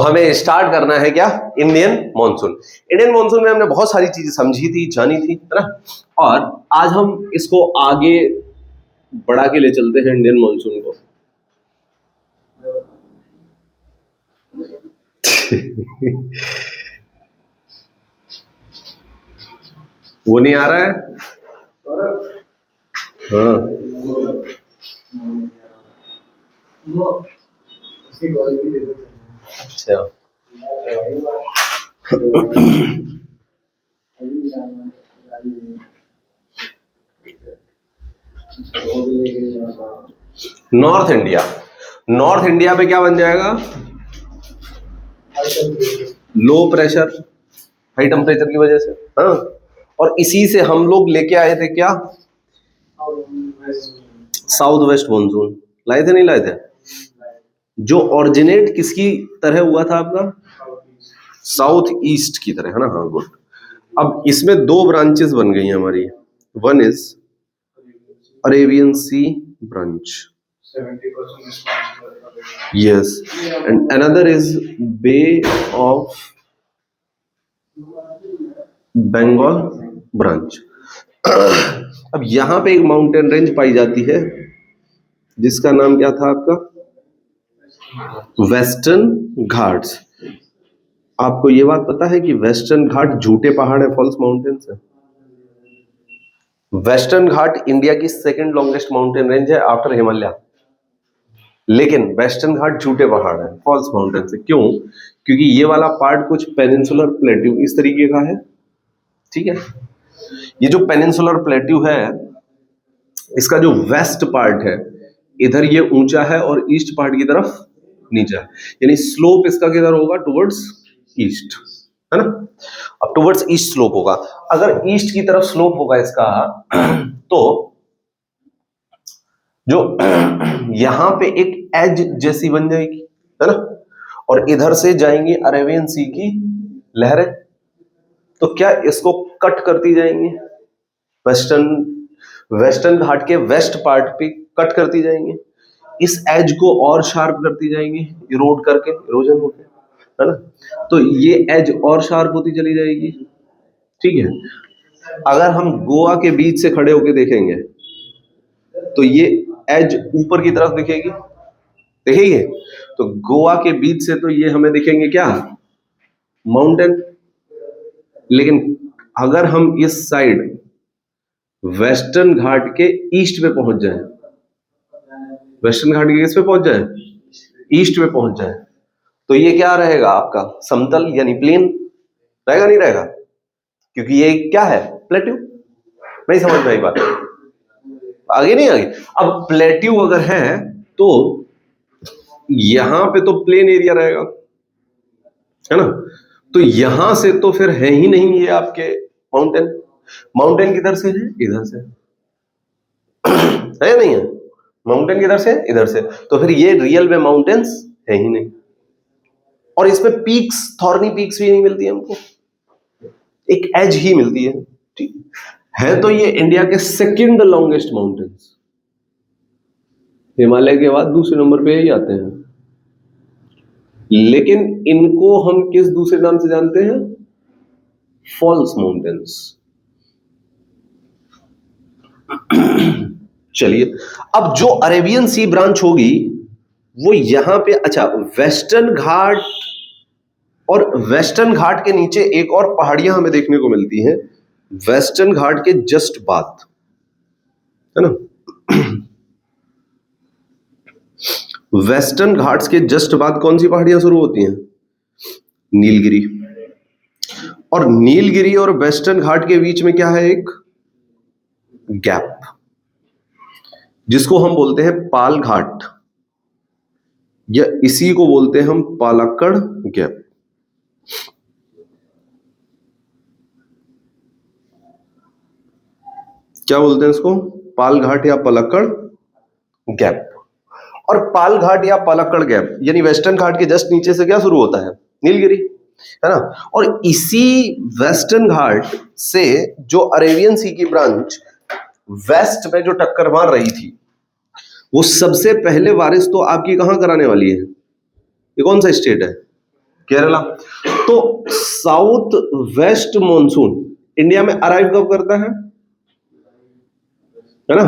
हमें स्टार्ट करना है क्या, इंडियन मॉनसून। इंडियन मॉनसून में हमने बहुत सारी चीजें समझी थी, जानी थी, है ना। और आज हम इसको आगे बढ़ा के ले चलते हैं इंडियन मॉनसून को। वो नहीं आ रहा है। हाँ अच्छा नॉर्थ इंडिया, नॉर्थ इंडिया पे क्या बन जाएगा, लो प्रेशर, हाई टेम्परेचर की वजह से, हाँ। और इसी से हम लोग लेके आए थे क्या, साउथ वेस्ट मानसून। लाए थे नहीं लाए थे, जो ओरिजिनेट किसकी तरह हुआ था आपका, साउथ ईस्ट की तरह, है ना। हाँ गुड। अब इसमें दो ब्रांचेस बन गई हमारी, one is Arabian C branch, yes, and another is Bay of Bengal branch। अब यहां पे एक माउंटेन रेंज पाई जाती है जिसका नाम क्या था आपका, वेस्टर्न घाट्स। आपको ये बात पता है कि वेस्टर्न घाट झूठे पहाड़ है, फॉल्स माउंटेन्स है। वेस्टर्न घाट इंडिया की सेकंड लॉन्गेस्ट माउंटेन रेंज है आफ्टर हिमालय, लेकिन वेस्टर्न घाट झूठे पहाड़ है, फॉल्स माउंटेन से। क्यों? क्योंकि ये वाला पार्ट कुछ पेनिनसुलर प्लेट्यू इस तरीके का है, ठीक है। ये जो पेनिनसुलर प्लेट्यू है, इसका जो वेस्ट पार्ट है इधर ये ऊंचा है और ईस्ट पार्ट की तरफ नीचा है, यानी स्लोप इसका किधर होगा, टुवर्ड्स ईस्ट, है ना। अब टुवर्ड्स ईस्ट स्लोप होगा। अगर ईस्ट की तरफ स्लोप होगा इसका तो जो यहां पे एक एज जैसी बन जाएगी, है ना, और इधर से जाएंगी अरेबियन सी की लहरें, तो क्या इसको कट करती जाएंगी, वेस्टर्न घाट के वेस्ट पार्ट पे कट करती जाएंगी, इस एज को और शार्प करती जाएंगी, इरोड करके, इरोजन होके, है ना। तो ये एज और शार्प होती चली जाएगी, ठीक है। अगर हम गोवा के बीच से खड़े होके देखेंगे तो ये एज ऊपर की तरफ दिखेगी, देखेंगे तो गोवा के बीच से तो ये हमें दिखेंगे क्या, माउंटेन। लेकिन अगर हम इस साइड वेस्टर्न घाट के ईस्ट पे पहुंच जाए, वेस्टर्न घाट के किस पे पहुंच जाए, ईस्ट पे पहुंच जाए, तो ये क्या रहेगा आपका, समतल यानी प्लेन रहेगा, नहीं रहेगा, क्योंकि ये क्या है, प्लेट्यू। नहीं समझ में आई बात, आगे नहीं आगे। अब प्लेट्यू अगर है तो यहां पे तो प्लेन एरिया रहेगा, है ना। तो यहां से तो फिर है ही नहीं ये आपके माउंटेन, माउंटेन किधर से है, इधर से है, नहीं है, माउंटेन किधर से, इधर से, तो फिर ये रियल में माउंटेन्स है ही नहीं। और इसमें पीक्स, थॉर्नी पीक्स भी नहीं मिलती है हमको, एक एज ही मिलती है, ठीक है। तो ये इंडिया के सेकंड लॉन्गेस्ट माउंटेन्स, हिमालय के बाद दूसरे नंबर पे ही आते हैं, लेकिन इनको हम किस दूसरे नाम से जानते हैं, फॉल्स माउंटेन्स। चलिए, अब जो अरेबियन सी ब्रांच होगी वो यहां पे, अच्छा, वेस्टर्न घाट और वेस्टर्न घाट के नीचे एक और पहाड़ियां हमें देखने को मिलती हैं, वेस्टर्न घाट के जस्ट बाद, है ना। वेस्टर्न घाट्स के जस्ट बाद कौन सी पहाड़ियां शुरू होती हैं, नीलगिरी। और नीलगिरी और वेस्टर्न घाट के बीच में क्या है, एक गैप, जिसको हम बोलते हैं पाल घाट, या इसी को बोलते हैं हम पालक्कड़ गैप। क्या बोलते हैं इसको, पाल घाट या पलक्कड़ गैप। और पाल घाट या पलक्कड़ गैप यानी वेस्टर्न घाट के जस्ट नीचे से क्या शुरू होता है, नीलगिरी, है ना। और इसी वेस्टर्न घाट से जो अरेबियन सी की ब्रांच वेस्ट में जो टक्कर मार रही थी, वो सबसे पहले बारिश तो आपकी कहां कराने वाली है, ये कौन सा स्टेट है, केरला। तो साउथ वेस्ट मॉनसून इंडिया में अराइव कब करता है ना?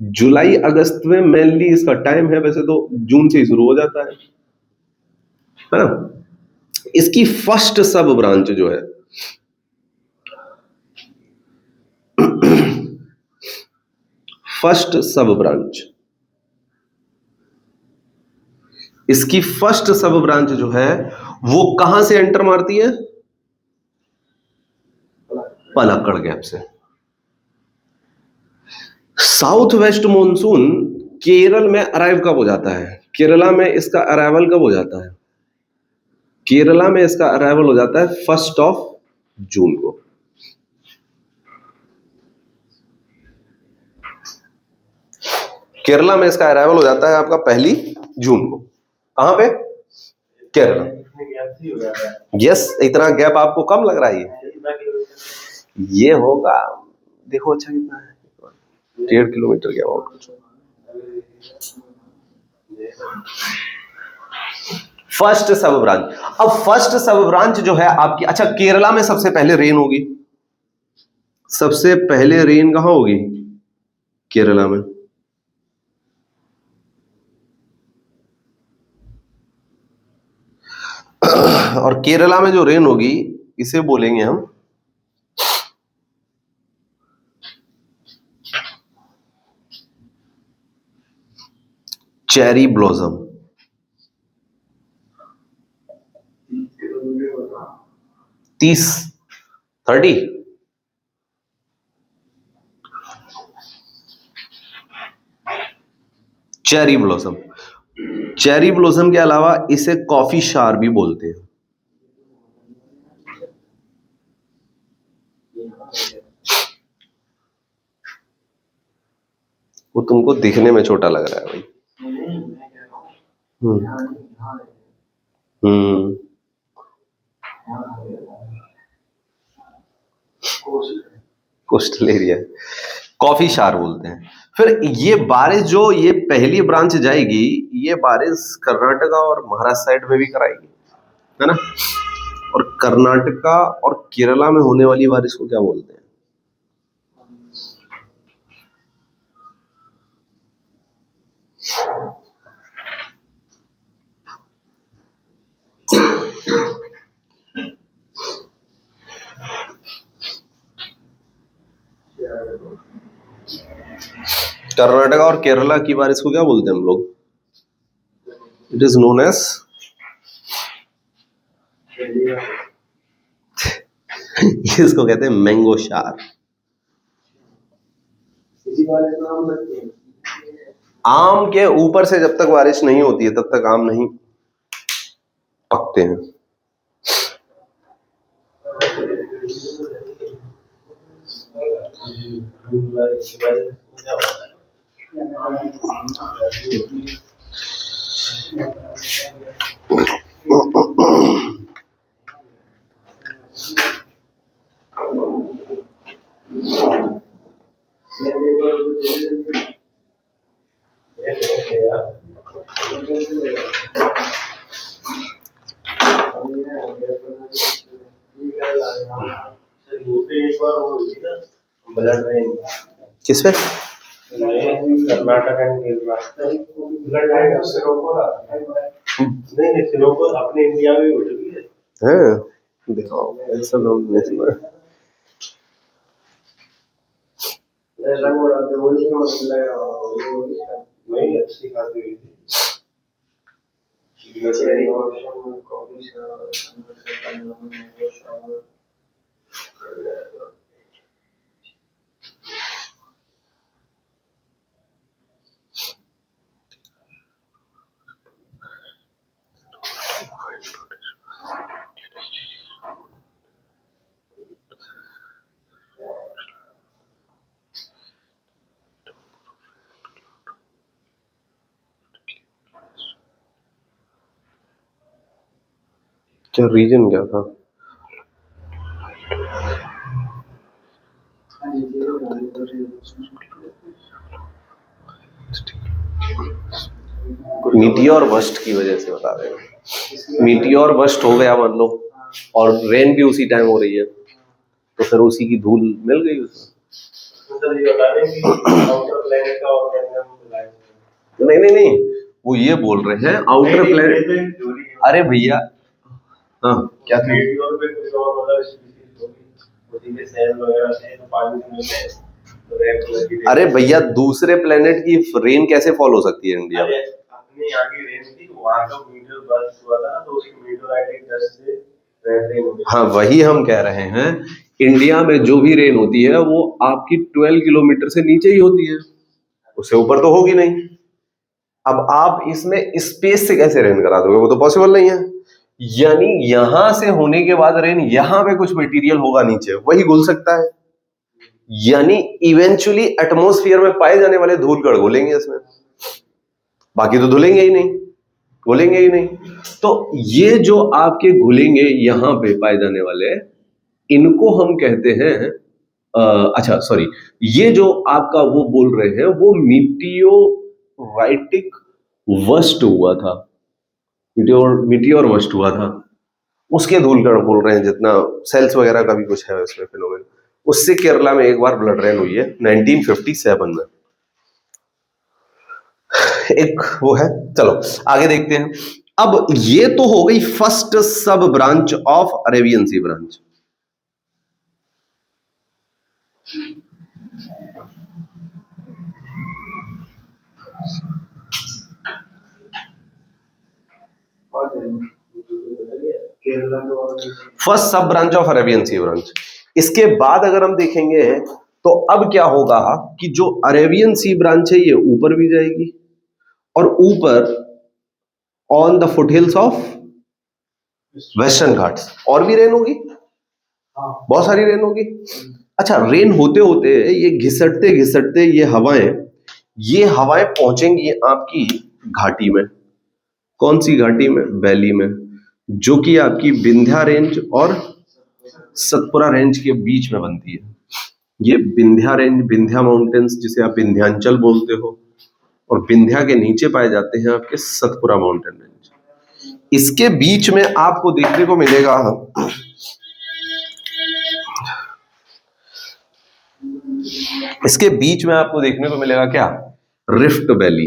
जुलाई अगस्त में मेनली इसका टाइम है, वैसे तो जून से ही शुरू हो जाता है ना? इसकी फर्स्ट सब ब्रांच जो है फर्स्ट सब ब्रांच, इसकी फर्स्ट सब ब्रांच जो है वो कहां से एंटर मारती है? पलक्कड़ गैप से। साउथ वेस्ट मॉनसून केरल में अराइव कब हो जाता है? केरला में इसका अराइवल कब हो जाता है? केरला में इसका अराइवल हो जाता है 1 जून को। केरला में इसका अराइवल हो जाता है आपका 1 जून को। कहां पे? केरला। यस, इतना गैप आपको कम लग रहा है? ये होगा, देखो अच्छा कितना है, 1.5 किलोमीटर के अबाउट। First sub branch. अब फर्स्ट सब ब्रांच जो है आपकी, अच्छा केरला में सबसे पहले रेन होगी, सबसे पहले रेन कहां होगी? केरला में। और केरला में जो रेन होगी इसे बोलेंगे हम cherry blossom. 30 cherry blossom. Cherry blossom के अलावा इसे कॉफी शार भी बोलते हैं। वो तुमको दिखने में छोटा लग रहा है भाई। हम्म कोस्टल एरिया, कॉफी शार बोलते हैं। फिर ये बारिश जो ये पहली ब्रांच जाएगी, ये बारिश कर्नाटका और महाराष्ट्र साइड में भी कराएगी, है ना? और कर्नाटका और केरला में होने वाली बारिश को क्या बोलते हैं? कर्नाटका और केरला की बारिश को क्या बोलते हैं हम लोग? इट इज नोन एज इसको कहते हैं मैंगो शार। आम के ऊपर से जब तक बारिश नहीं होती है तब तक आम नहीं पकते हैं। किस पे? Karnataka and Kerala blood line उससे रोको ना। नहीं सिरोको अपने इंडिया में हो चुकी है। हाँ दिखाओ, ऐसा लोग नहीं सुना। रंग उड़ा के वो नहीं लगा, नहीं अच्छी खाती हुई थी। क्या रीजन क्या था? मीटियोर बस्ट की वजह से बता रहे हैं। मीटियोर बस्ट हो गया मान लो, और रेन भी उसी टाइम हो रही है, तो फिर उसी की धूल मिल गई उसमें। नहीं नहीं नहीं, वो ये बोल रहे हैं आउटर प्लैनेट। अरे भैया, हाँ क्या था? अरे भैया, दूसरे प्लेनेट की रेन कैसे फॉल हो सकती है इंडिया में? अपने यहाँ की रेन थी, वहाँ का मीटर बर्स्ट हुआ था, तो उसकी मीटराइटिक डस्ट से रेन हो गई। हाँ, वही हम कह रहे हैं, इंडिया में जो भी रेन होती है वो आपकी 12 किलोमीटर से नीचे ही होती है, उससे ऊपर तो होगी नहीं। अब आप इसमें स्पेस से कैसे रेन करा दोगे? वो तो पॉसिबल नहीं है। यानी यहां से होने के बाद रेन यहां पे कुछ मटेरियल होगा नीचे, वही घुल सकता है। यानी इवेंचुअली एटमॉस्फेयर में पाए जाने वाले धूल कण घुलेंगे इसमें, बाकी तो धुलेंगे ही नहीं, घुलेंगे ही नहीं। तो ये जो आपके घुलेंगे यहां पे पाए जाने वाले, इनको हम कहते हैं अच्छा सॉरी, ये जो आपका वो बोल रहे हैं वो मीटियोराइटिक वर्स्ट हुआ था, मीटियोर वर्स्ट हुआ था, उसके धूल कण बोल रहे हैं, जितना सेल्स वगैरह का भी कुछ है उसमें फिनोमेन, उससे केरला में एक बार ब्लड रेन हुई है 1957 में। एक वो है। चलो आगे देखते हैं। अब ये तो हो गई first sub branch of Arabian C branch. First sub branch of Arabian C branch. इसके बाद अगर हम देखेंगे तो अब क्या होगा कि जो अरेबियन सी ब्रांच है ये ऊपर भी जाएगी, और ऊपर on the foothills of western Ghats और भी रेन होगी, बहुत सारी रेन होगी। अच्छा, रेन होते होते ये घिसटते घिसटते ये हवाएं पहुंचेंगी आपकी घाटी में। कौन सी घाटी में? वैली में, जो कि आपकी विंध्या रेंज और सतपुरा रेंज के बीच में बनती है। ये विंध्या रेंज, विंध्या माउंटेन्स जिसे आप विंध्यांचल बोलते हो, और विंध्या के नीचे पाए जाते हैं आपके सतपुरा माउंटेन रेंज। इसके बीच में आपको देखने को मिलेगा, इसके बीच में आपको देखने को मिलेगा क्या? रिफ्ट वैली,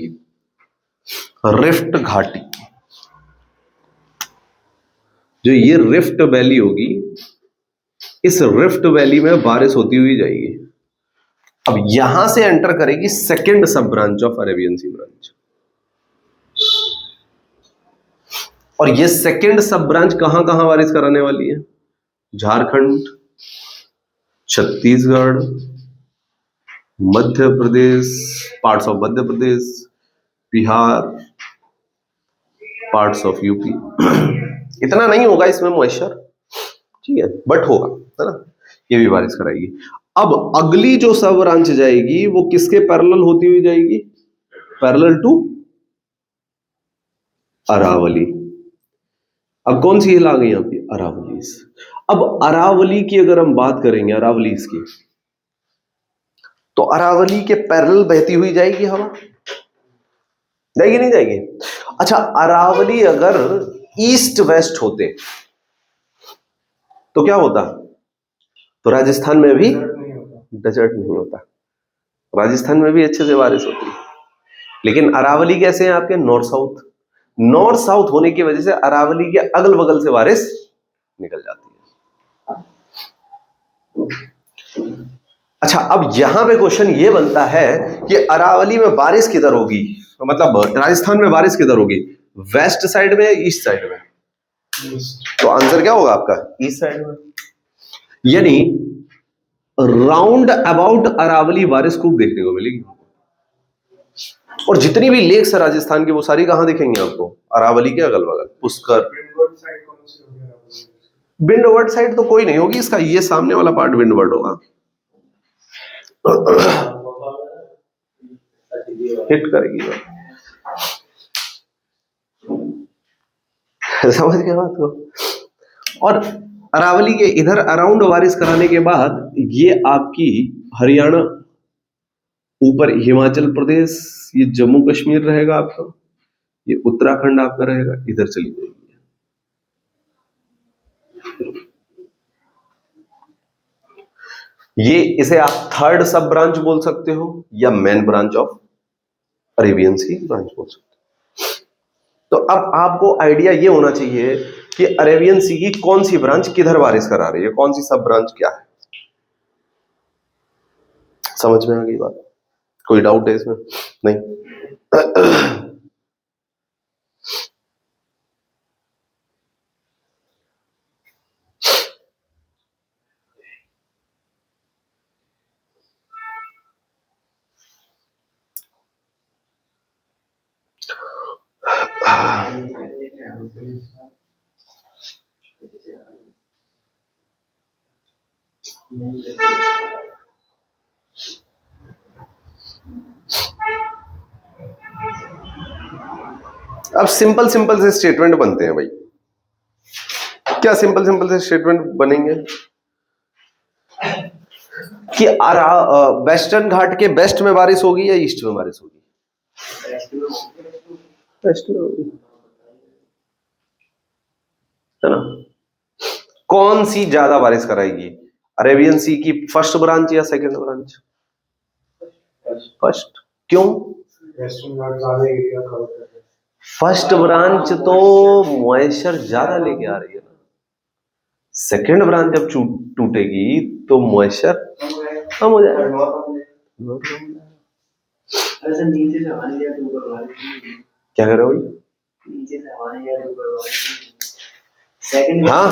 रिफ्ट घाटी। जो ये रिफ्ट वैली होगी, इस रिफ्ट वैली में बारिश होती हुई जाएगी। अब यहां से एंटर करेगी second sub branch of Arabian C branch, और ये सेकेंड सब ब्रांच कहां कहां बारिश कराने वाली है? Jharkhand, Chhattisgarh, Madhya Pradesh, parts of Madhya Pradesh, Bihar, parts of UP. इतना नहीं होगा इसमें मॉइस्चर, ठीक है, बट होगा, है ना, ये भी बारिश कराएगी। अब अगली जो सब ब्रांच जाएगी वो किसके पैरेलल होती हुई जाएगी? Parallel to Aravalli. अब कौन सी हिल आ गई यहाँ पे? अरावलीज। अब अरावली की अगर हम बात करेंगे, अरावलीज की, तो अरावली के पैरेलल बहती हुई जाएगी हवा, जाएगी नहीं जाएगी? अच्छा, अरावली अगर ईस्ट वेस्ट होते तो क्या होता? तो राजस्थान में भी डेजर्ट नहीं होता, राजस्थान में भी अच्छे से बारिश होती है। लेकिन अरावली कैसे है आपके? नॉर्थ साउथ, नॉर्थ साउथ होने की वजह से अरावली के अगल बगल से बारिश निकल जाती है। अच्छा, अब यहां पे क्वेश्चन ये बनता है कि अरावली में बारिश किधर होगी, मतलब राजस्थान में बारिश किधर होगी? वेस्ट साइड में या ईस्ट साइड में? तो आंसर क्या होगा आपका? ईस्ट साइड में। यानी राउंड अबाउट अरावली बारिश खूब देखने को मिलेगी, और जितनी भी लेक्स है राजस्थान की वो सारी कहां दिखेंगी आपको? अरावली के अगल बगल। पुष्कर, विंडवर्ड साइड तो कोई नहीं होगी, इसका ये सामने वाला पार्ट विंडवर्ड होगा। हिट करेगी, समझ गए बात को? और अरावली के इधर अराउंड बारिश कराने के बाद ये आपकी हरियाणा, ऊपर हिमाचल प्रदेश, ये जम्मू कश्मीर रहेगा आपका, ये उत्तराखंड आपका रहेगा, इधर चली जाएगी। ये इसे आप थर्ड सब ब्रांच बोल सकते हो या main branch of Arabian C branch बोल सकते हो। तो अब आपको आइडिया ये होना चाहिए कि अरेबियन सी की कौन सी ब्रांच किधर बारिश करा रही है, कौन सी सब ब्रांच क्या है। समझ में आ गई बात? कोई डाउट है इसमें? नहीं। अब सिंपल सिंपल से स्टेटमेंट बनते हैं भाई। क्या सिंपल सिंपल से स्टेटमेंट बनेंगे कि वेस्टर्न घाट के वेस्ट में बारिश होगी या ईस्ट में बारिश होगी? वेस्ट में होगी, है ना। कौन सी ज्यादा बारिश कराएगी, अरेबियन सी की फर्स्ट ब्रांच या सेकंड ब्रांच? फर्स्ट। क्यों? फर्स्ट ब्रांच तो मॉइस्चर ज्यादा लेके आ रही है ना, सेकंड ब्रांच जब टूटेगी तो मॉइस्चर कम हो जाएगा। क्या कर रहे हो? हाँ,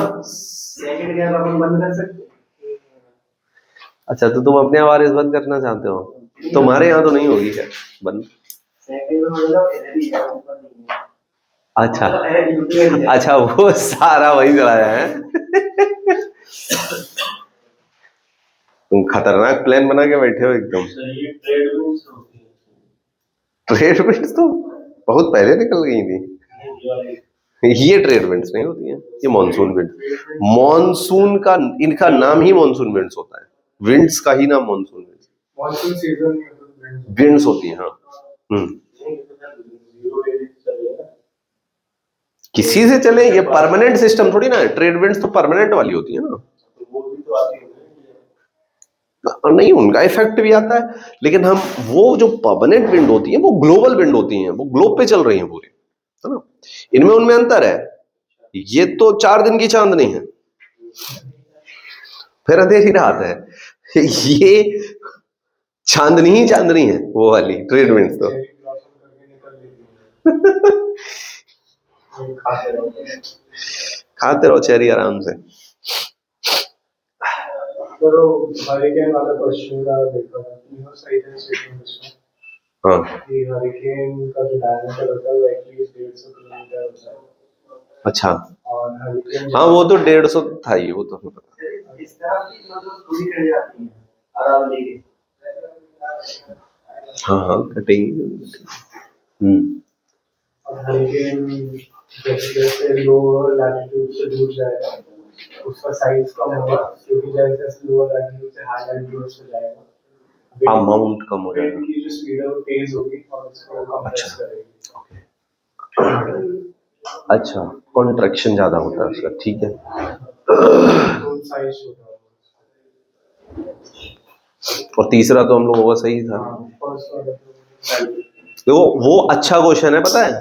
अच्छा तो तुम अपने आवाज बंद करना चाहते हो? तुम्हारे यहाँ तो नहीं होगी क्या बंद? अच्छा अच्छा, वो सारा वही चलाया है। तुम खतरनाक प्लान बना के बैठे हो एकदम। ट्रेड विंड्स तो बहुत पहले निकल गई थी। ये ट्रेड विंड्स नहीं होती हैं, ये मॉनसून विंड। मॉनसून का इनका नाम ही मॉनसून विंड्स होता है, विंड्स का ही नाम monsoon winds. Monsoon season winds होती है। हाँ, किसी से चले, ये परमानेंट सिस्टम थोड़ी ना है। ट्रेड विंड्स तो परमानेंट वाली होती है ना। नहीं, उनका इफेक्ट भी आता है, लेकिन हम वो जो परमानेंट विंड होती है वो ग्लोबल विंड होती है, वो ग्लोब पे चल रही है पूरे, है ना। इनमें उनमें अंतर है। ये तो 4 दिन की चांदनी है, फिर अंधेरी रात है। ये चांदनी ही चांदनी है, वो वाली ट्रेड विंड तो। खाते रहो चेरी आराम से। हरिकेन वाला क्वेश्चन का देखो, हाँ, हरिकेन का जो डायमीटर होता है वो एटलीस्ट 150 किलोमीटर होता है। अच्छा, और हरिकेन, हाँ वो तो 150 था ही, वो तो हमें पता। इस तरह की मतलब पूरी कट जाती है आराम लेके। हाँ हाँ, कटेंगी। और हरिकेन जैसे लोअर लैटिट्यूड से दूर जाएगा उसका साइज कम होगा, क्योंकि जैसे लोअर लैटिट्यूड से हाई लैटिट्यूड से जाएगा अमाउंट कम हो जाएगा, की जो स्पीड है वो तेज होगी और उसको कंप्रेस करेगी। अच्छा, कॉन्ट्रैक्शन ज्यादा होता है उसका, ठीक है। साइज छोटा होगा। और तीसरा तो हम लोगों का सही था। देखो वो अच्छा क्वेश्चन है, पता है,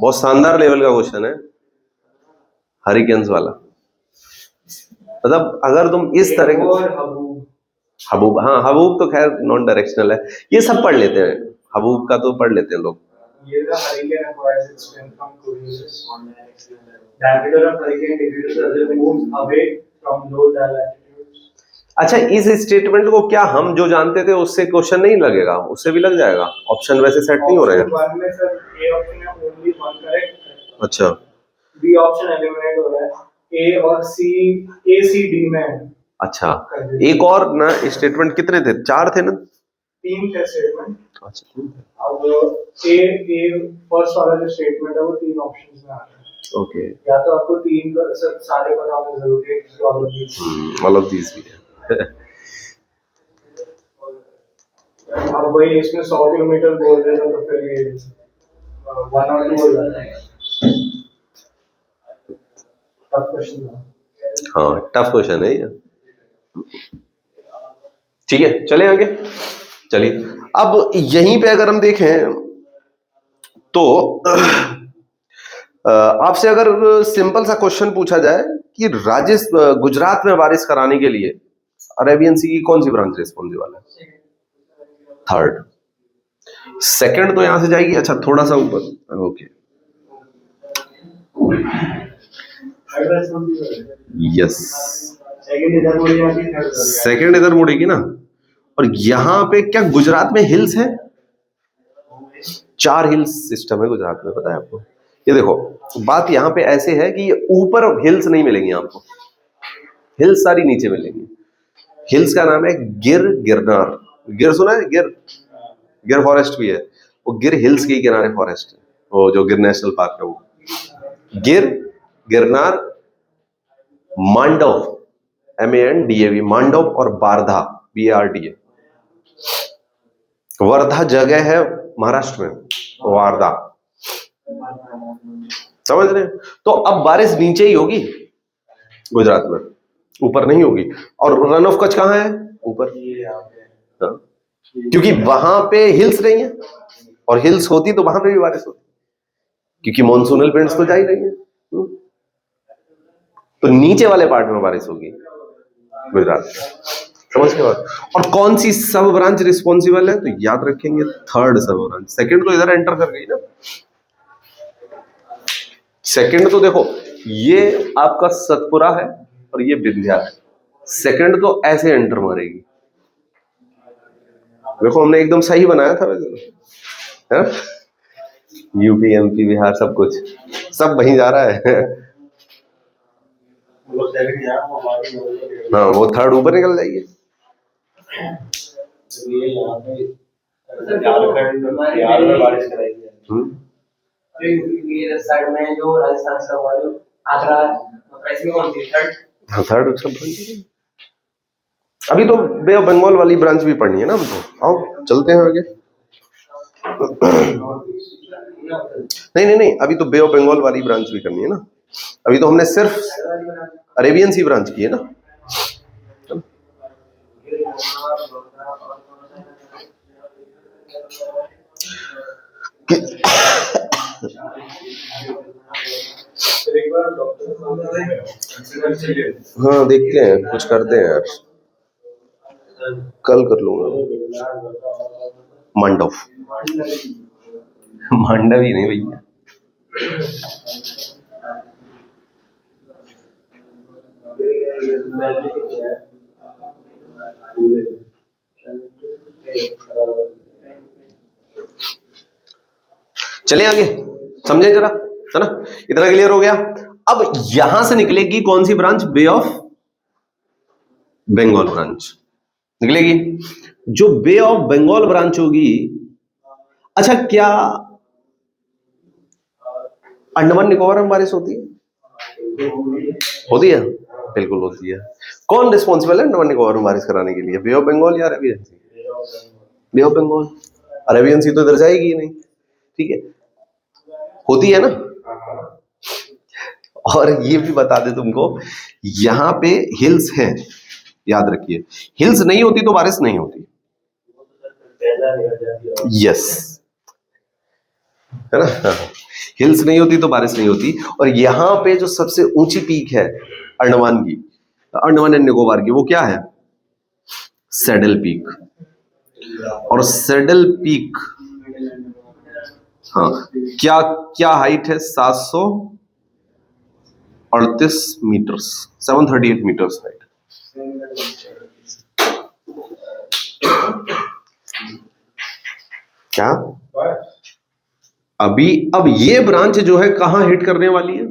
बहुत शानदार लेवल का क्वेश्चन है हरिकेन्स वाला। मतलब अगर तुम इस तरह के हबूब, हाँ हबूब तो खैर नॉन डायरेक्शनल है, ये सब पढ़ लेते हैं, हबूब का तो पढ़ लेते हैं लोग। अच्छा, इस स्टेटमेंट को क्या हम जो जानते थे उससे क्वेश्चन नहीं लगेगा? उससे भी लग जाएगा, ऑप्शन वैसे सेट नहीं हो रहे हैं। अच्छा, बी ऑप्शन एलिमिनेट हो रहा है, ए और सी, ए सी डी में। अच्छा, एक और ना स्टेटमेंट कितने थे? 4 थे ना? 3 थे स्टेटमेंट। अच्छा, अब ए फर्स्ट वाला जो स्टेटमेंट है वो 3 ऑप्शंस में आता है। ओके, या तो आपको 3 सारे पता होने जरूरी है कि ऑल ऑफ दीस भी है। अब वही इसमें 100 किलोमीटर बोल रहे हैं तो फिर ये 1 और 2 हो जाता है। टफ क्वेश्चन है। हाँ, टफ क्वेश्चन है ये। ठीक है, चले आगे। चलिए, अब यहीं पे अगर हम देखें तो आपसे अगर सिंपल सा क्वेश्चन पूछा जाए कि गुजरात में बारिश कराने के लिए अरेबियन सी की कौन सी ब्रांच रिस्पॉन्सिबल है? थर्ड। सेकंड तो यहां से जाएगी, अच्छा थोड़ा सा ऊपर, ओके, यस, सेकंड इधर मुड़ेगी ना। और यहां पे क्या गुजरात में हिल्स है? 4 हिल्स सिस्टम है गुजरात में, पता है आपको? ये देखो, बात यहां पे ऐसे है कि ये ऊपर हिल्स नहीं मिलेंगी आपको, हिल्स सारी नीचे मिलेंगी। हिल्स का नाम है गिरनार। गिर सुना है? गिर फॉरेस्ट भी है, वो गिर हिल्स के किनारे फॉरेस्ट है, वो जो गिर नेशनल पार्क है वो। गिरनार, मांडव, MANDAV, मांडव, और बारधा, BARDA। वर्धा जगह है महाराष्ट्र में, वारदा, समझ रहे हैं? तो अब बारिश नीचे ही होगी गुजरात में, ऊपर नहीं होगी। और रन ऑफ कच्छ कहाँ है? ऊपर। हाँ? क्योंकि वहां पे हिल्स नहीं है, और हिल्स होती तो वहां पे भी बारिश होती, क्योंकि मॉनसूनल विंड्स तो जा ही रही है। तो नीचे वाले पार्ट में बारिश होगी गुजरात में, समझ के बाद। और कौन सी सब ब्रांच रिस्पॉन्सिबल है? तो याद रखेंगे थर्ड सब ब्रांच। सेकंड तो इधर एंटर कर गई ना। सेकंड तो देखो, ये आपका सतपुरा है और ये विंध्या है। सेकंड तो ऐसे एंटर मारेगी, देखो हमने एकदम सही बनाया था वैसे, है? यूपी, MP, बिहार सब कुछ, सब वहीं जा रहा है। हाँ, वो थर्ड ऊपर निकल जाएगी। साइड में जो राजस्थान से हुआ जो आगरा, थर्ड सब ब्रांच। अभी तो बे ऑफ बंगाल वाली ब्रांच भी पढ़नी है ना हमको, आओ चलते हैं आगे। नहीं, अभी तो बे ऑफ बंगाल वाली ब्रांच भी करनी है ना। अभी तो हमने सिर्फ अरेबियन सी ब्रांच की है ना। हाँ, देखते हैं, कुछ करते हैं यार, कल कर लूंगा। मांडव, मांडव ही नहीं भैया। चले आगे, समझे जरा, है ना? इतना क्लियर हो गया। अब यहां से निकलेगी कौन सी branch? Bay of Bengal branch निकलेगी। जो बे ऑफ बंगाल ब्रांच होगी, अच्छा क्या अंडमान निकोबार में बारिश होती है? होती है, बिल्कुल होती है। कौन रिस्पॉन्सिबल है अंडमान निकोबार में बारिश कराने के लिए? बे ऑफ बंगाल या Arabian Sea? Bay of Bengal. Arabian Sea तो इधर जाएगी ही नहीं, ठीक है, होती है ना। और ये भी बता दे तुमको, यहां पे हिल्स हैं, याद रखिए, हिल्स नहीं होती तो बारिश नहीं होती। यस, है ना? हिल्स नहीं होती तो बारिश नहीं होती। और यहां पे जो सबसे ऊंची पीक है अंडमान की, अंडमान एंड निकोबार की, वो क्या है? Saddle peak. और सैडल पीक, हाँ, क्या क्या हाइट है? 738 मीटर्स, 738 मीटर्स हाइट। क्या अब ये ब्रांच जो है कहां हिट करने वाली है?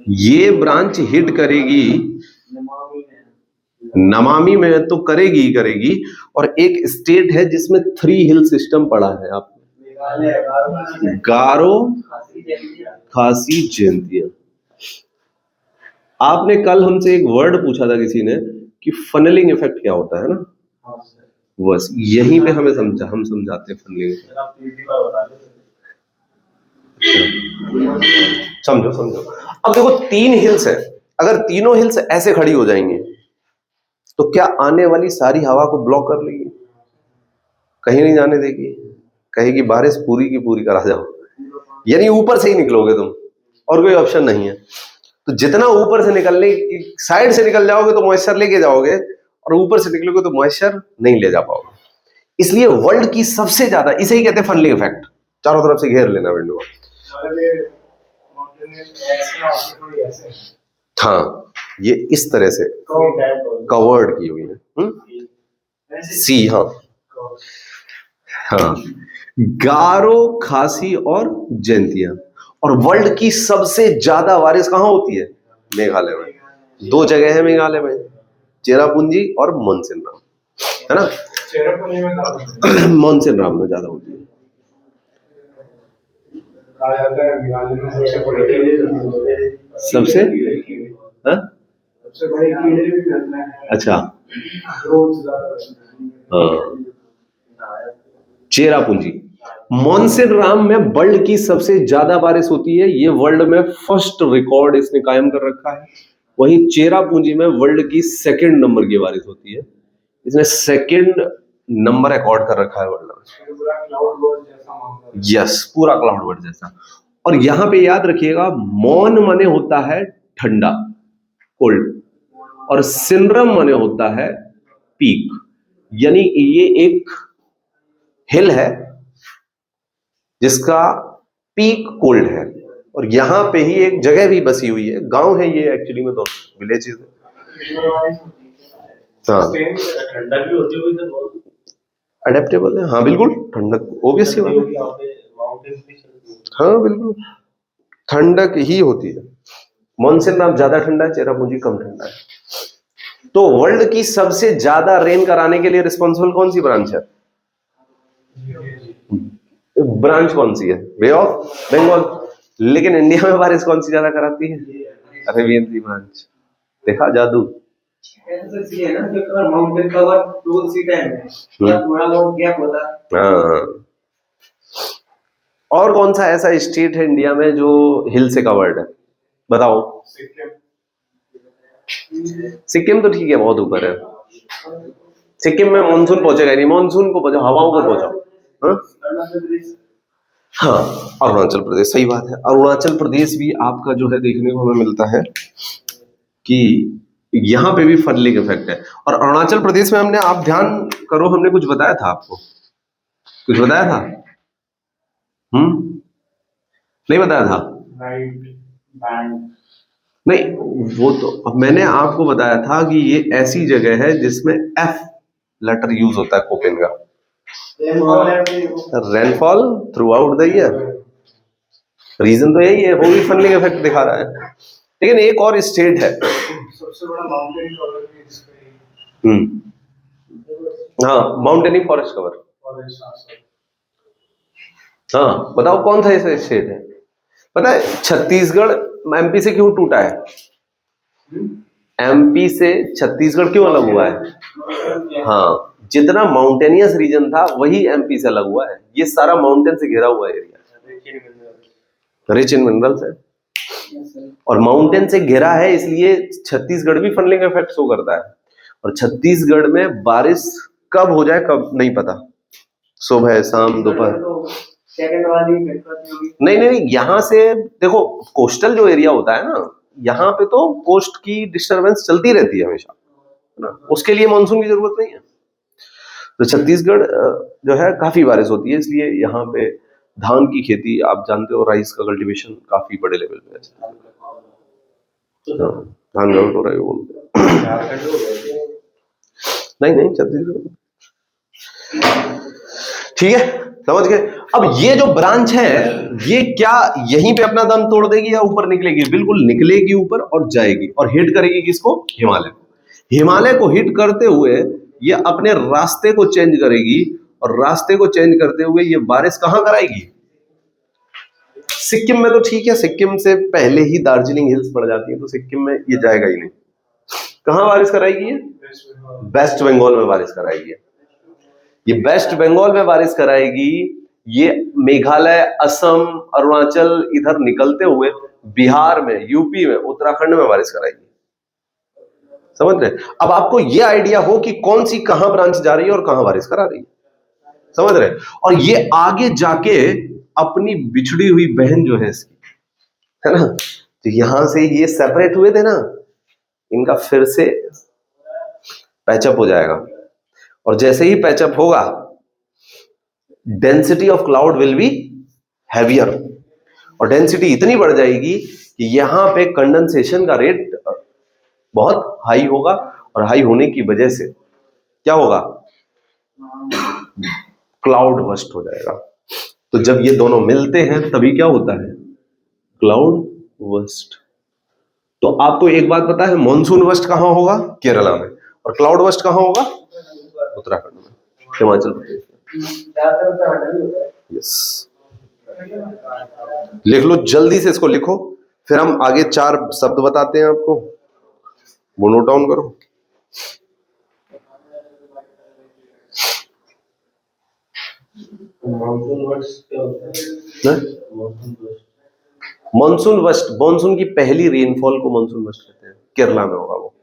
ये ब्रांच हिट करेगी नमामि में, तो करेगी ही करेगी। और एक स्टेट है जिसमें 3 हिल सिस्टम पड़ा है, आप गारो, खासी, जयंतिया। आपने कल हमसे एक वर्ड पूछा था किसी ने कि फनलिंग इफेक्ट क्या होता है ना, बस यहीं पे हम समझाते हैं फनलिंग। समझो। अब देखो 3 हिल्स है, अगर तीनों हिल्स ऐसे खड़ी हो जाएंगी तो क्या आने वाली सारी हवा को ब्लॉक कर लेगी, कहीं नहीं जाने देगी, कहेगी बारिश पूरी की पूरी करा जाओ, यानी ऊपर से ही निकलोगे तुम और कोई ऑप्शन नहीं है। तो जितना ऊपर से निकलने, साइड से निकल जाओगे तो मॉइस्चर लेके जाओगे, और ऊपर से निकलोगे तो मॉइस्चर नहीं ले जा पाओगे। इसलिए वर्ल्ड की सबसे ज्यादा, इसे ही कहते हैं फनलिंग इफेक्ट, चारों तरफ से घेर लेना विंडो। हाँ, ये इस तरह से कवर्ड की हुई है। सी, हाँ हाँ, गारो, खासी और जयंतिया। और वर्ल्ड की सबसे ज्यादा बारिश कहाँ होती है? मेघालय में। दो जगह है मेघालय में, चेरापूंजी और मोनसिनराम, है ना? मोनसिनराम में ज्यादा होती है। सबसे हाँ? अच्छा, चेरापूंजी। मोनसिनराम में वर्ल्ड की सबसे ज्यादा बारिश होती है, ये वर्ल्ड में फर्स्ट रिकॉर्ड इसने कायम कर रखा है। वहीं चेरापूंजी में वर्ल्ड की सेकंड नंबर की बारिश होती है, इसने सेकंड नंबर रिकॉर्ड कर रखा है वर्ल्ड में। यस, पूरा क्लाउड वर्ड जैसा। और यहां पे याद रखिएगा, मौन माने होता है ठंडा, कोल्ड, और सिनरम माने होता है पीक। यानी ये एक हिल है जिसका पीक कोल्ड है, और यहां पे ही एक जगह भी बसी हुई है, गांव है ये एक्चुअली में, तो विलेजेस है। हाँ, ठंडक भी होती है, अडेप्टेबल है। हाँ बिल्कुल, ठंडक ऑब्वियसली बात है। हाँ बिल्कुल, ठंडक ही होती है। मोनसिनराम ज्यादा ठंडा है, चेरापूंजी कम ठंडा है। तो वर्ल्ड की सबसे ज्यादा रेन कराने के लिए रिस्पॉन्सिबल कौन सी ब्रांच है? ब्रांच कौन सी है? Bay of Bengal. लेकिन इंडिया में बारिश कौन सी ज्यादा कराती है? अरेबियन सी ब्रांच। देखा जादू। Mountain cover to sea time है, थोड़ा बहुत गैप होता है। हाँ, और कौन सा ऐसा स्टेट है इंडिया में जो हिल से कवर्ड है? बताओ। सिक्किम तो ठीक है, बहुत ऊपर है। सिक्किम में मानसून पहुंचेगा नहीं, मानसून को पहुंचाओ, हवाओं को पहुंचाओ। हाँ, अरुणाचल प्रदेश, सही बात है। अरुणाचल प्रदेश भी आपका जो है देखने को हमें मिलता है कि यहां पे भी फनलिंग इफेक्ट है। और अरुणाचल प्रदेश में हमने, आप ध्यान करो, हमने कुछ बताया था आपको, कुछ बताया था? नहीं बताया था? नहीं, वो तो अब मैंने आपको बताया था कि ये ऐसी जगह है जिसमें एफ लेटर यूज होता है कोपेन का। Rainfall throughout the year, reason तो यही है, वो भी फनलिंग इफेक्ट दिखा रहा है। लेकिन एक और स्टेट है, सबसे बड़ा माउंटेन, हाँ, माउंटेनिंग फॉरेस्ट कवर। हाँ बताओ कौन सा ऐसा स्टेट है? पता है छत्तीसगढ़ एमपी से क्यों टूटा है? एमपी से छत्तीसगढ़ क्यों अलग हुआ है? हाँ, जितना माउंटेनियस रीजन था वही एमपी से अलग हुआ है। ये सारा माउंटेन से घिरा हुआ एरिया, रिच इन मिनरल्स है, और माउंटेन से घिरा है, इसलिए छत्तीसगढ़ भी फनलिंग इफेक्ट शो करता है। और छत्तीसगढ़ में बारिश कब हो जाए कब नहीं पता, सुबह शाम दोपहर। नहीं नहीं, यहां से देखो, कोस्टल जो एरिया होता है ना, यहाँ पे तो कोस्ट की डिस्टरबेंस चलती रहती है हमेशा, है ना, उसके लिए मानसून की जरूरत नहीं है। तो छत्तीसगढ़ जो है काफी बारिश होती है, इसलिए यहाँ पे धान की खेती, आप जानते हो, राइस का कल्टीवेशन काफी बड़े लेवल पे है। धान गलत हो रहा है बोलते हैं। नहीं नहीं, छत्तीसगढ़ ठीक है, समझ गए। अब ये जो ब्रांच है, ये क्या यहीं पे अपना दम तोड़ देगी या ऊपर निकलेगी? बिल्कुल निकलेगी ऊपर और जाएगी, और हिट करेगी किसको? हिमालय को। हिमालय को हिट करते हुए ये अपने रास्ते को चेंज करेगी, और रास्ते को चेंज करते हुए ये बारिश कहां कराएगी? सिक्किम में तो ठीक है, सिक्किम से पहले ही दार्जिलिंग हिल्स पड़ जाती है, तो सिक्किम में ये जाएगा ही नहीं। कहां बारिश कराएगी ये? वेस्ट बंगाल में बारिश कराएगी। ये वेस्ट बंगाल में बारिश कराएगी, ये मेघालय, असम, अरुणाचल इधर निकलते हुए बिहार में, यूपी में, उत्तराखंड में बारिश कराएगी। समझ रहे? अब आपको ये आइडिया हो कि कौन सी कहां ब्रांच जा रही है और कहां बारिश करा रही है, समझ रहे? और ये आगे जाके अपनी बिछड़ी हुई बहन जो है इसकी, है ना, तो यहां से ये सेपरेट हुए थे ना, इनका फिर से पैचअप हो जाएगा। और जैसे ही पैचअप होगा, density of cloud will be heavier, और डेंसिटी इतनी बढ़ जाएगी कि यहां पे कंडेंसेशन का रेट बहुत हाई होगा, और हाई होने की वजह से क्या होगा, क्लाउड बस्ट हो जाएगा। तो जब ये दोनों मिलते हैं तभी क्या होता है, क्लाउड बस्ट। तो आपको एक बात पता है, मॉनसून बस्ट कहां होगा, केरला में, और क्लाउड बस्ट कहां होगा, उत्तराखंड में, हिमाचल प्रदेश में। यस, लिख लो, जल्दी से इसको लिखो, फिर हम आगे 4 शब्द बताते हैं आपको, वो नोट डाउन करो। मानसून वस्ट, मानसून की पहली रेनफॉल को मानसून वस्ट कहते हैं, केरला में होगा वो।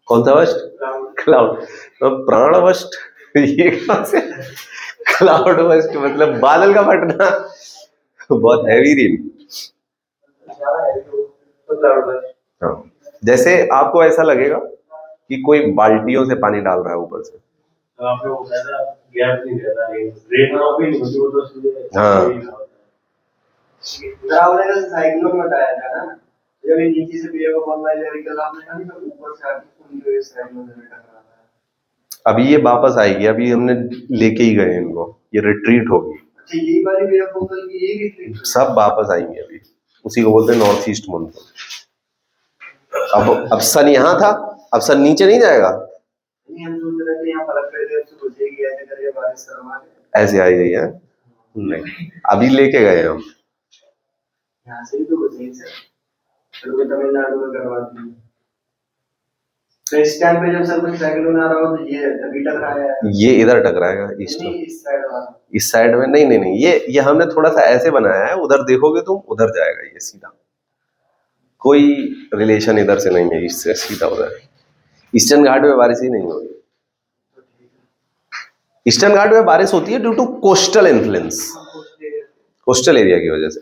कौन सा वस्ट, क्लाउड, प्राण वस्ट, ये कहां से, क्लाउड वस्ट मतलब बादल का फटना, बहुत हैवी रेन। हाँ, जैसे आपको ऐसा लगेगा कि कोई बाल्टियों से पानी डाल रहा है ऊपर से, हाँ, साइक्लोन बताया था ना, जब ये नीचे से ऊपर से अभी ये वापस आएगी, अभी हमने लेके ही गए इनको, ये रिट्रीट होगी। अच्छा, यही वाली सब वापस आएंगे अभी, उसी को बोलते हैं नॉर्थ ईस्ट मानसून। अब सन यहाँ था, अब सन नीचे नहीं जाएगा, ऐसे आई गई है, नहीं अभी लेके गए हम यहाँ से, तो तमिलनाडु में करवा दी। तो इस टाइम पे जब सब साइक्लोन आ रहा हो तो ये अभी टकराया है, ये इधर टकराएगा ईस्ट में, इस साइड में नहीं नहीं नहीं, ये हमने थोड़ा सा ऐसे बनाया है, उधर देखोगे तुम उधर जाएगा ये सीधा, कोई रिलेशन इधर से नहीं है, ईस्ट से सीधा उधर। ईस्टर्न घाट में बारिश ही नहीं होगी, ईस्टर्न घाट में बारिश होती है due to coastal influence, coastal area की वजह से।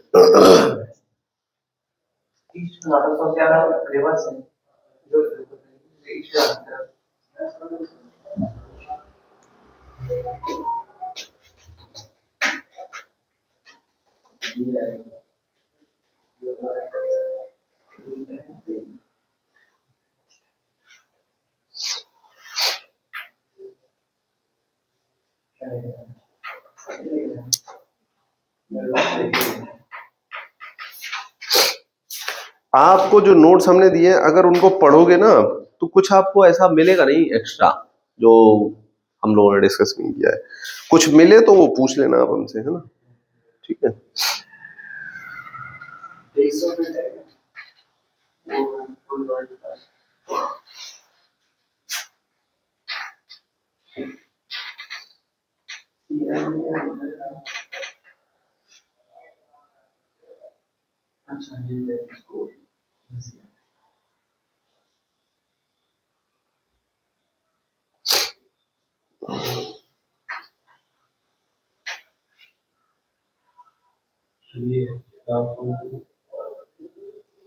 आपको जो नोट्स हमने दिए अगर उनको पढ़ोगे ना तो कुछ आपको ऐसा मिलेगा नहीं एक्स्ट्रा जो हम लोगों ने डिस्कस नहीं किया है, कुछ मिले तो वो पूछ लेना आप हमसे, है ना, ठीक है।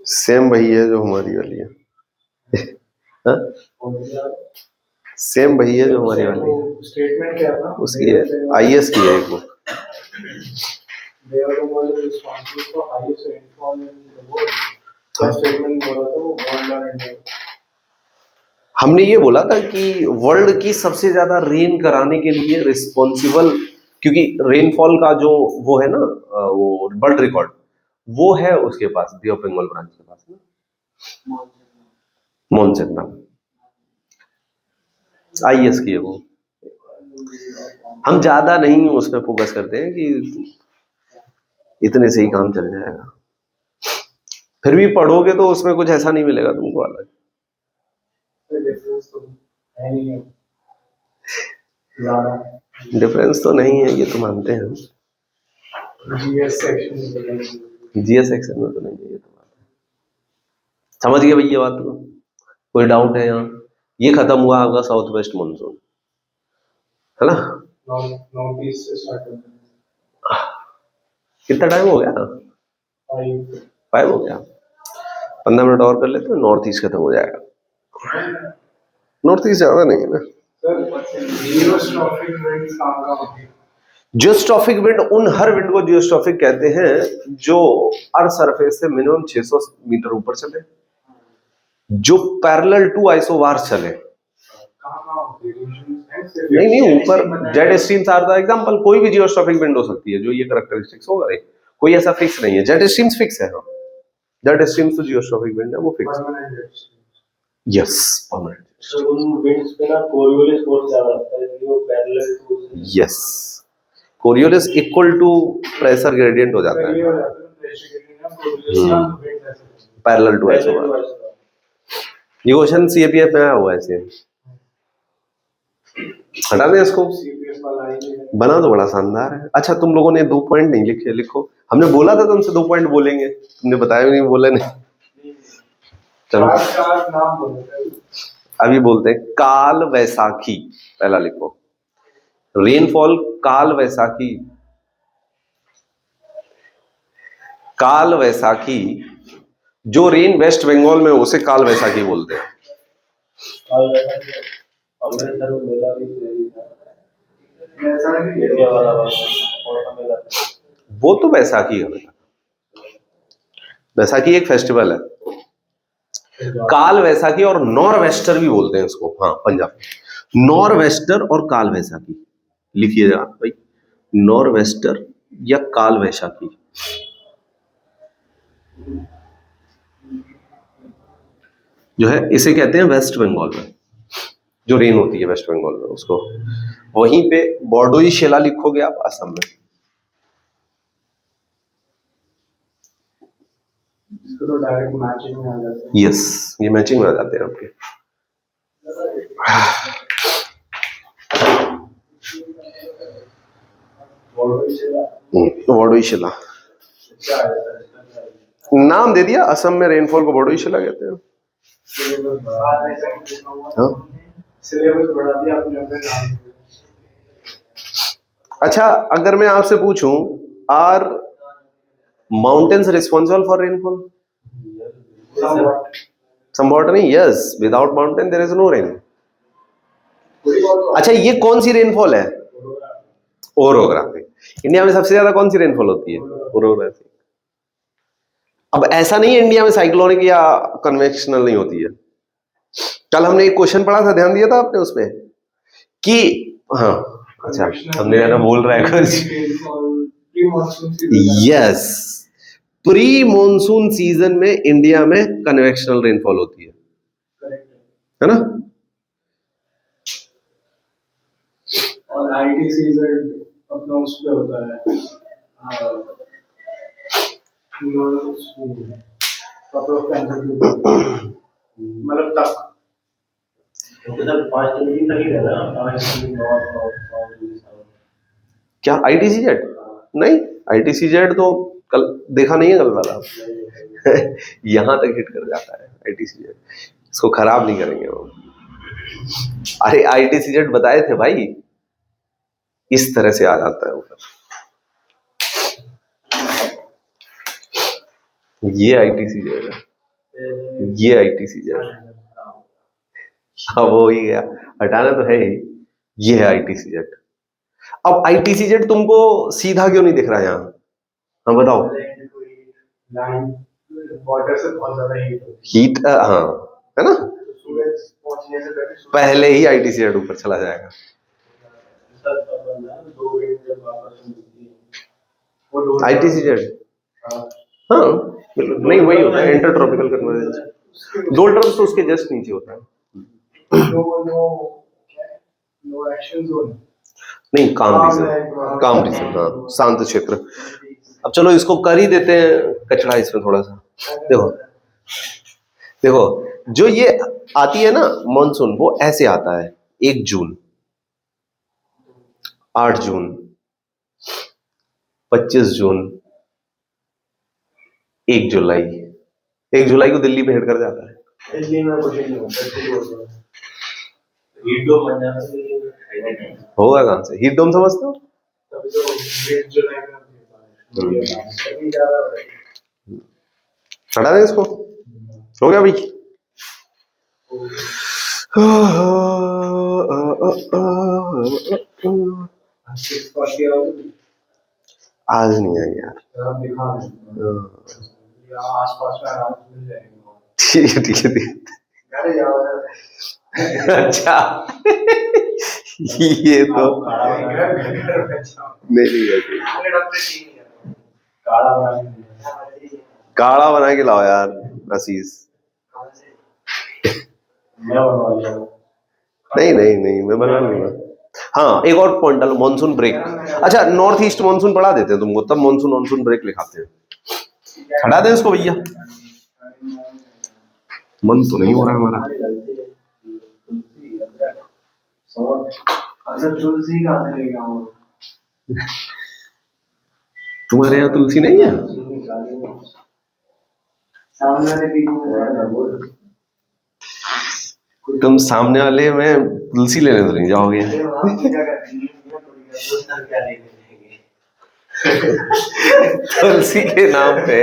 सेम वही है जो हमारी वाली है, सेम वही है जो हमारी वाली है, स्टेटमेंट क्या है उसकी है, आईएएस की है एक बुक। हमने ये बोला था कि वर्ल्ड की सबसे ज्यादा रेन कराने के लिए रिस्पॉन्सिबल, क्योंकि रेनफॉल का जो वो है ना, वो वर्ल्ड रिकॉर्ड वो है उसके पास, बे ऑफ बंगाल ब्रांच के पास ना, मोनसेगना, आईएएस की है वो। हम ज्यादा नहीं उस पर फोकस करते हैं कि इतने से ही काम चल जाएगा, फिर भी पढ़ोगे तो उसमें कुछ ऐसा नहीं मिलेगा तुमको अलग, डिफरेंस तो नहीं है, ये तो मानते हैं, जीएस सेक्शन में तो नहीं है, ये तो बात है, समझ गए भैया बात को। कोई डाउट है यहाँ? ये खत्म हुआ आपका साउथ वेस्ट मानसून, है ना? नॉर्थ ईस्ट से स्टार्ट होता कितना टाइम हो गया? है 5 हो गया। 15 मिनट और कर लेते हैं, नॉर्थ ईस्ट खत्म हो जाएगा। नॉर्थ ईस्ट ज्यादा नहीं है ना। जियोस्ट्रॉफिक विंड, उन हर विंड को जियोस्ट्रॉफिक कहते हैं जो अर्थ सरफेस से मिनिमम 600 मीटर ऊपर चले, जो पैरेलल टू आइसोबार्स चले। नहीं नहीं, ऊपर jet streams are the example. कोई भी जियोस्ट्रॉफिक विंड हो सकती है जो ये कैरेक्टरिस्टिक्स होगा, कोई ऐसा फिक्स नहीं है। जेट स्ट्रीम्स फिक्स है, हाँ, जेट स्ट्रीम्स तो जियोस्ट्रॉफिक विंड है, वो फिक्स है। Yes, permanent. तो उन विंड्स पे ना कोरियोलिस फोर्स ज्यादा आता है, जो parallel to. Yes, Coriolis equal to pressure gradient हो जाता है, पैरेलल टू आइसोबार। ये क्वेश्चन सीएपीएफ में आया हुआ है सेम। हटा दें इसको, बना तो बड़ा शानदार है। अच्छा, तुम लोगों ने 2 पॉइंट नहीं लिखे, लिखो। हमने बोला था तुमसे 2 पॉइंट बोलेंगे, तुमने बताया भी नहीं, बोले नहीं। चलो अभी बोलते हैं। काल वैसाखी पहला लिखो। रेनफॉल काल वैसाखी, काल वैसाखी। जो रेन वेस्ट बंगाल में उसे काल वैसाखी बोलते हैं। वो तो वैसाखी है बेटा, वैसाखी एक फेस्टिवल है। काल वैसाखी और नॉर वेस्टर भी बोलते हैं इसको, हाँ, पंजाब। नॉर वेस्टर और काल वैसाखी लिखिएगा भाई, नॉर वेस्टर या काल वैसाखी। जो है इसे कहते हैं वेस्ट बंगाल में जो रेन होती है, वेस्ट बंगाल में उसको। वहीं पे बॉर्डोई शिला लिखोगे आप, असम में। तो डायरेक्ट मैचिंग में आ जाते हैं। यस, ये मैचिंग में आ जाते हैं आपके। बॉर्डोई शिला नाम दे दिया, असम में रेनफॉल को बॉर्डोई शिला कहते हैं। हाँ? अच्छा, अगर मैं आपसे पूछूं, are mountains responsible for rainfall? Somewhat नहीं, yes, without mountain there is no rain. अच्छा, ये कौन सी रेनफॉल है? ओरोग्राफिक। इंडिया में सबसे ज्यादा कौन सी रेनफॉल होती है? ओरोग्राफिक। अब ऐसा नहीं है इंडिया में साइक्लोनिक या कन्वेक्शनल नहीं होती है। कल हमने एक क्वेश्चन पढ़ा था, ध्यान दिया था आपने उसमें कि, हाँ, अच्छा, हमने ना बोल रहा है कुछ। यस, प्री मॉनसून सीजन में इंडिया में कन्वेक्शनल रेनफॉल होती है ना? और आईटीसीजेड अपना उस पे होता है, मतलब तक 5 दिन तक ही रहना। क्या आईटीसीजेड? नहीं, आईटीसीजेड तो कल देखा नहीं है, कल वाला यहां तक हिट कर जाता है आईटीसीजेड, इसको खराब नहीं करेंगे वो। अरे आईटीसीजेड बताए थे भाई, इस तरह से आ जाता है ऊपर। ये आईटीसीजेड है, ये आईटीसीजेड। हाँ, वो ही गया, हटाना तो है ही। ये है आईटीसीजेड। अब आईटीसीजेड तुमको सीधा क्यों नहीं दिख रहा है यहाँ? हाँ बताओ। वाटर से बहुत ज्यादा हीट, हाँ, है ना? पहले ही आईटीसीजेड ऊपर चला जाएगा। आईटीसीजेड, हाँ, नहीं, वही होता है इंटरट्रॉपिकल कन्वर्जेंस। 2 टर्म्स तो उसके जस्ट नीचे होता है। नहीं, काम रीजन, काम रीजन, हाँ, शांत क्षेत्र। अब चलो इसको कर ही देते हैं कचड़ा इसमें थोड़ा सा। देखो देखो, जो ये आती है ना मॉनसून, वो ऐसे आता है। 1 जून, 8 जून, 25 जून, 1 जुलाई। 1 जुलाई को दिल्ली पे हिट कर जाता है। दिल्ली में कुछ नहीं होता, कुछ होता है। हीट डोम बन जाना चाहिए। होगा कहाँ से? हीट डोम समझते हो? तभी तो मिड जुलाई में होती है बारिश। अभी ज़्यादा हो रही है। हटा दें इसको, हो गया भाई। आज नहीं आई यार। जरा दिखा दो। यहाँ आसपास में आराम से मिल जाएंगे। ठीक है ठीक है ठीक अरे जाओ है। अच्छा ये तो नहीं है। काढ़ा बना के लाओ यार असीस। नहीं नहीं नहीं, मैं बना लूंगा। हाँ, एक और पॉइंट डालो, मानसून ब्रेक। अच्छा, नॉर्थ ईस्ट मानसून पढ़ा देते हैं तुमको, तब मानसून ब्रेक लिखाते हैं। हटा दें इसको भैया, मन तो नहीं हो रहा हमारा। तुम्हारे यहाँ तुलसी नहीं है? तुम सामने वाले में तुलसी लेने तो नहीं जाओगे? तुलसी के नाम पे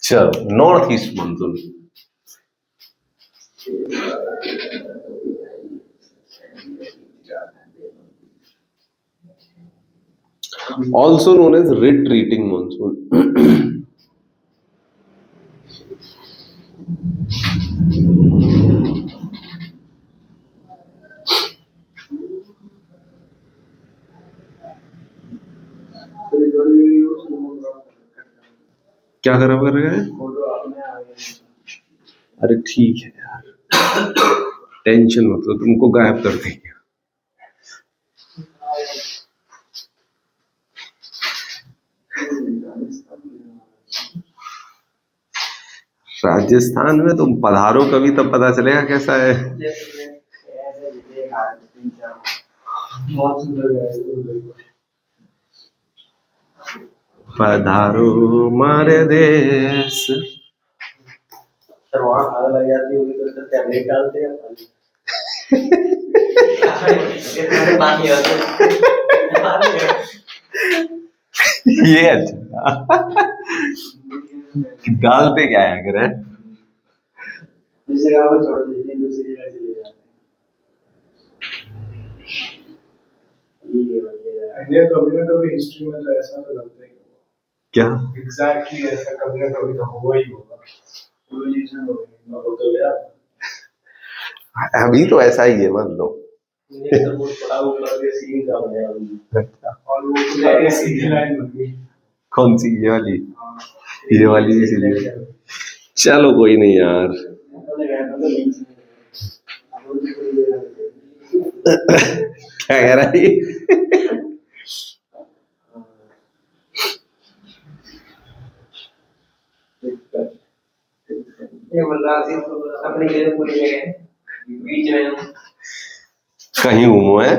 चलो, north east monsoon. also known as retreating monsoon. क्या खराब कर रहा है? अरे ठीक है यार, टेंशन मत लो, तुमको गायब कर देंगे। राजस्थान में तुम पधारो कभी, तब पता चलेगा कैसा है। पधारो मारे देश। वहाँ खाना लग जाती होगी तो उसका टैबलेट डालते हैं। ये अच्छा डालते क्या है अगर है? दूसरी जगह पर छोड़ देते हैं, दूसरी जगह चले जाते हैं। इंडिया कभी ना कभी हिस्ट्री में तो ऐसा तो लगता है क्या एग्जैक्टली ऐसा कभी ना कभी तो हुआ ही होगा। हो तो गया, अभी तो ऐसा ही है, मान लो। और वो पूरी सीधी लाइन बन गई। कौन सी? ये वाली? ये वाली इसीलिए। चलो कोई नहीं यार। क्या कह रहा है ये अपने लिए पूरी जगह बीच में कहीं घूमो है?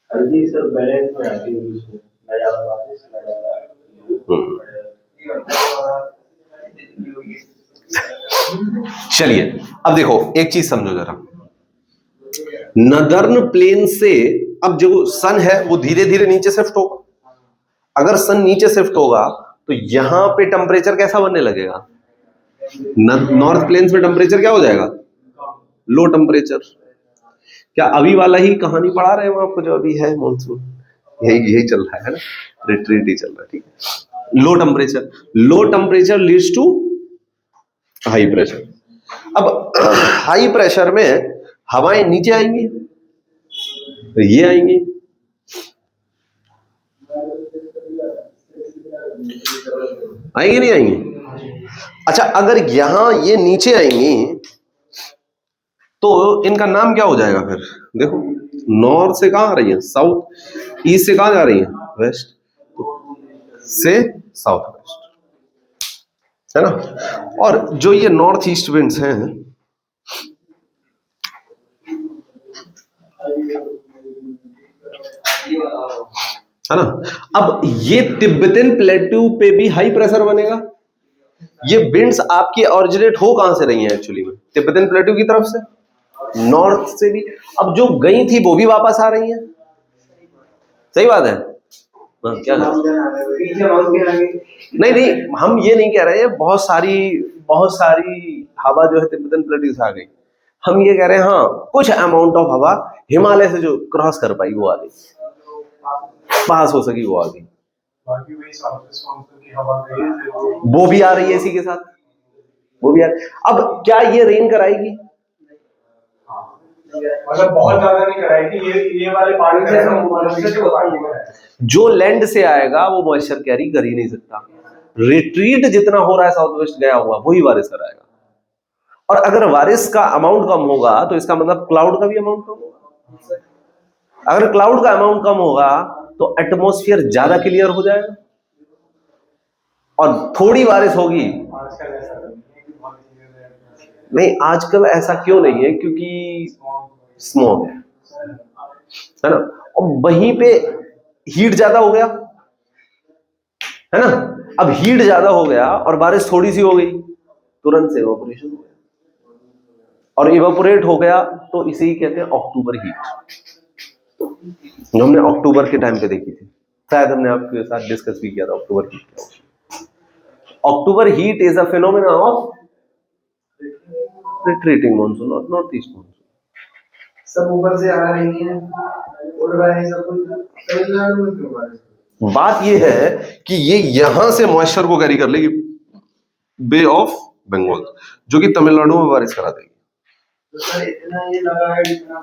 हल्दी सब बैलेंस में आती है बीच में, ना ज्यादा बारिश ना ज्यादा। चलिए, अब देखो एक चीज समझो जरा। नदर्न प्लेन से अब जो सन है वो धीरे धीरे नीचे शिफ्ट होगा। अगर सन नीचे शिफ्ट होगा तो यहां पे टेम्परेचर कैसा बनने लगेगा? नॉर्थ प्लेन्स में टेम्परेचर क्या हो जाएगा? Low temperature. क्या अभी वाला ही कहानी पढ़ा रहे हो आपको जो अभी है मानसून? यही चल रहा है ना, रिट्रीट ही चल रहा है। ठीक है, low temperature leads to high pressure. अब हाई प्रेशर में हवाएं नीचे आएंगी तो ये आएंगी, आएंगी नहीं आएंगी? अच्छा, अगर यहां ये नीचे आएंगी तो इनका नाम क्या हो जाएगा फिर? देखो, नॉर्थ से कहां आ रही है? साउथ। ईस्ट से कहां जा रही है? वेस्ट से साउथ वेस्ट, है ना? और जो ये नॉर्थ ईस्ट विंड्स हैं है ना। अब ये तिब्बतन प्लेट्यू पे भी हाई प्रेशर बनेगा। ये विंड्स आपकी ऑरिजिनेट हो कहां से रही हैं एक्चुअली में? तिब्बतन प्लेट्यू की तरफ से, नॉर्थ से भी। अब जो गई थी वो भी वापस आ रही हैं, सही बात है। क्या नहीं नहीं, हम ये नहीं कह रहे हैं बहुत सारी हवा जो है तिब्बतन प्लेट्यू से आ गई। हम ये कह रहे हैं हाँ कुछ अमाउंट ऑफ हवा हिमालय से जो क्रॉस कर पाई वो आ गई, पास हो सकी वो आ गई। बाकी वही साउथ वेस्ट मानसून की हवा गई है वो भी आ रही है इसी के साथ, वो भी आ रही। अब क्या ये रेन कराएगी? मतलब बहुत ज्यादा नहीं कराएगी, ये वाले पानी से जो लैंड से आएगा वो मॉइस्चर कैरी कर ही नहीं सकता। रिट्रीट जितना हो रहा है साउथ वेस्ट गया हुआ वही बारिश कराएगा। और अगर बारिश का अमाउंट कम होगा तो इसका मतलब क्लाउड का भी अमाउंट कम होगा। अगर क्लाउड का अमाउंट कम होगा तो एटमॉस्फेयर ज्यादा क्लियर हो जाएगा और थोड़ी बारिश होगी। नहीं आजकल ऐसा क्यों नहीं है? क्योंकि स्मॉग है ना, और वहीं पे हीट ज्यादा हो गया है ना। अब हीट ज्यादा हो गया और बारिश थोड़ी सी हो गई, तुरंत से इवेपोरेशन हो गया, और इवेपोरेट हो गया तो इसे ही कहते हैं अक्टूबर हीट, जो हमने अक्टूबर के टाइम पे देखी थी। शायद हमने आपके साथ डिस्कस भी किया था October heat. October heat is a phenomena of retreating monsoon और नॉर्थ ईस्ट मानसून। सब ऊपर से आ रही है, उड़ रहा है सब कुछ, तमिलनाडु में क्यों बारिश? बात ये है कि ये यहां से मॉइस्चर को कैरी कर लेगी बे ऑफ बंगाल, जो कि तमिलनाडु में बारिश करा देगी। तो सर इतना ये लगा है, इतना